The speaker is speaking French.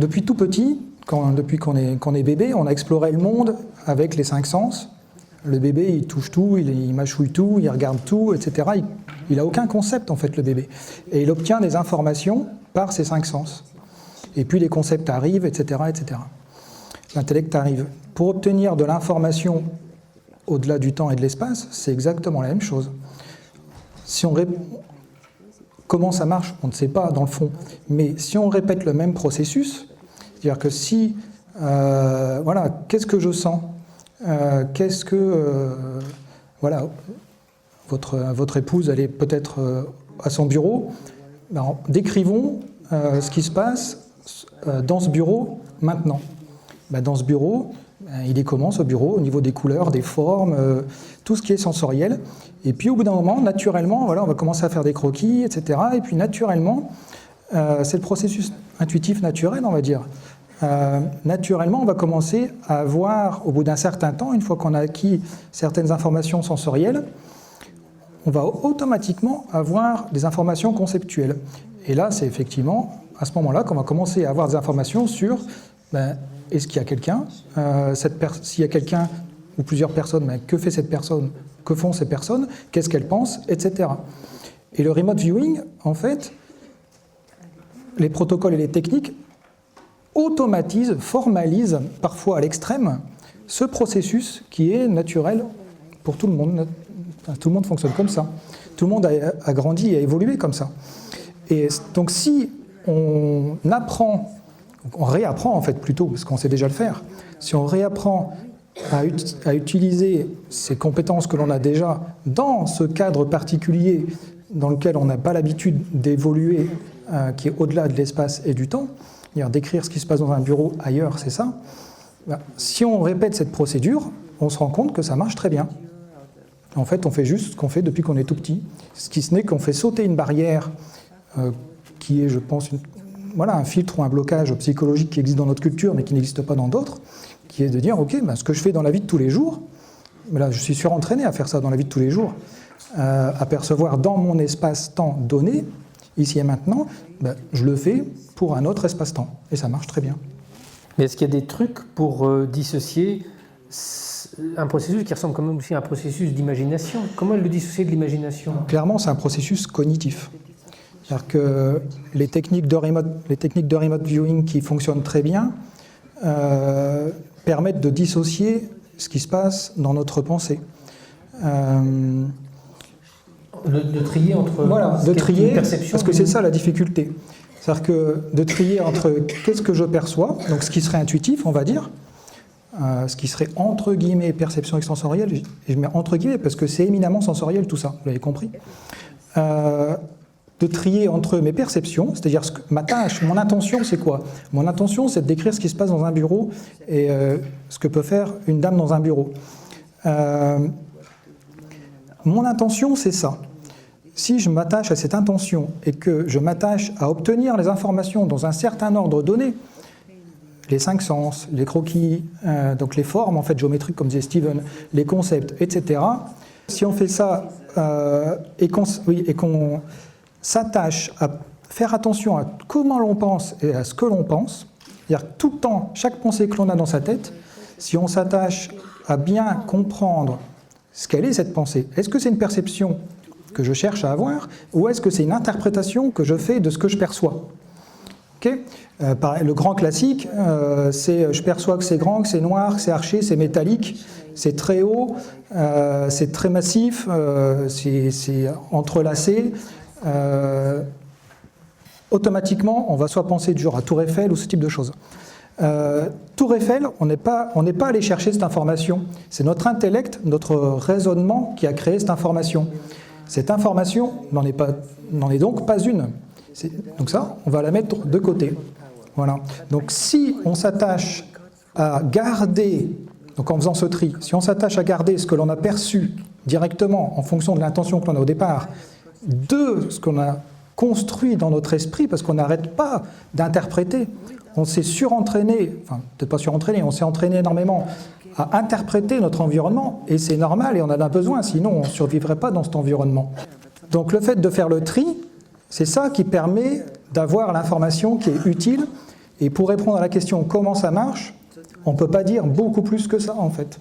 depuis tout petit, depuis qu'on est bébé, on a exploré le monde avec les 5 sens. Le bébé, il touche tout, il mâchouille tout, il regarde tout, etc. Il n'a aucun concept, en fait, le bébé. Et il obtient des informations par ses 5 sens. Et puis les concepts arrivent, etc., etc. L'intellect arrive. Pour obtenir de l'information au-delà du temps et de l'espace, c'est exactement la même chose. Comment ça marche, on ne sait pas dans le fond. Mais si on répète le même processus, c'est-à-dire que si, voilà, qu'est-ce que je sens, voilà, votre épouse, elle est peut-être à son bureau, ben, décrivons ce qui se passe dans ce bureau maintenant. Ben, dans ce bureau, il est comment ce bureau, au niveau des couleurs, des formes, tout ce qui est sensoriel. Et puis au bout d'un moment, naturellement, voilà, on va commencer à faire des croquis, etc. Et puis naturellement, c'est le processus intuitif naturel, on va dire. Naturellement, on va commencer à avoir, au bout d'un certain temps, une fois qu'on a acquis certaines informations sensorielles, on va automatiquement avoir des informations conceptuelles. Et là, c'est effectivement à ce moment-là qu'on va commencer à avoir des informations sur est-ce qu'il y a quelqu'un, s'il y a quelqu'un ou plusieurs personnes, mais que fait cette personne, que font ces personnes, qu'est-ce qu'elles pensent, etc. Et le remote viewing, en fait, les protocoles et les techniques automatisent, formalisent, parfois à l'extrême, ce processus qui est naturel pour tout le monde. Tout le monde fonctionne comme ça. Tout le monde a grandi et a évolué comme ça. Et donc si on apprend, on réapprend en fait plutôt, parce qu'on sait déjà le faire, si on réapprend à utiliser ces compétences que l'on a déjà dans ce cadre particulier dans lequel on n'a pas l'habitude d'évoluer, qui est au-delà de l'espace et du temps, c'est-à-dire décrire ce qui se passe dans un bureau ailleurs, c'est ça, si on répète cette procédure, on se rend compte que ça marche très bien. En fait, on fait juste ce qu'on fait depuis qu'on est tout petit, ce qui n'est qu'on fait sauter une barrière qui est, je pense, voilà, un filtre ou un blocage psychologique qui existe dans notre culture mais qui n'existe pas dans d'autres, qui est de dire, ok, ce que je fais dans la vie de tous les jours, là, je suis surentraîné à faire ça dans la vie de tous les jours, à percevoir dans mon espace-temps donné, ici et maintenant, je le fais pour un autre espace-temps, et ça marche très bien. Mais est-ce qu'il y a des trucs pour dissocier un processus qui ressemble quand même aussi à un processus d'imagination? Comment le dissocier de l'imagination? Clairement, c'est un processus cognitif. C'est-à-dire que les techniques de remote viewing qui fonctionnent très bien permettent de dissocier ce qui se passe dans notre pensée. De trier entre de trier, perception, parce que c'est ça la difficulté. C'est-à-dire que de trier entre qu'est-ce que je perçois, donc ce qui serait intuitif, on va dire, ce qui serait entre guillemets perception extensorielle, et je mets entre guillemets parce que c'est éminemment sensoriel tout ça, vous l'avez compris. De trier entre mes perceptions, c'est-à-dire ma tâche, mon intention, c'est quoi? Mon intention, c'est de décrire ce qui se passe dans un bureau et ce que peut faire une dame dans un bureau. Mon intention, c'est ça. Si je m'attache à cette intention et que je m'attache à obtenir les informations dans un certain ordre donné, les 5 sens, les croquis, donc les formes en fait géométriques comme disait Steven, les concepts, etc. Si on fait ça et qu'on s'attache à faire attention à comment l'on pense et à ce que l'on pense, c'est-à-dire tout le temps, chaque pensée que l'on a dans sa tête, si on s'attache à bien comprendre ce qu'elle est cette pensée, est-ce que c'est une perception que je cherche à avoir ou est-ce que c'est une interprétation que je fais de ce que je perçois? Okay. Le grand classique, c'est je perçois que c'est grand, que c'est noir, que c'est arché, c'est métallique, c'est très haut, c'est très massif, c'est entrelacé. Automatiquement, on va soit penser du genre à Tour Eiffel ou ce type de choses. Tour Eiffel, on n'est pas allé chercher cette information. C'est notre intellect, notre raisonnement qui a créé cette information. Cette information n'en est donc pas une. Donc ça, on va la mettre de côté. Voilà. Donc si on s'attache à garder, donc en faisant ce tri, si on s'attache à garder ce que l'on a perçu directement en fonction de l'intention que l'on a au départ, de ce qu'on a construit dans notre esprit, parce qu'on n'arrête pas d'interpréter, on s'est surentraîné, enfin peut-être pas surentraîné, on s'est entraîné énormément à interpréter notre environnement, et c'est normal et on en a besoin, sinon on ne survivrait pas dans cet environnement. Donc le fait de faire le tri, c'est ça qui permet d'avoir l'information qui est utile Et pour répondre à la question comment ça marche, on ne peut pas dire beaucoup plus que ça en fait.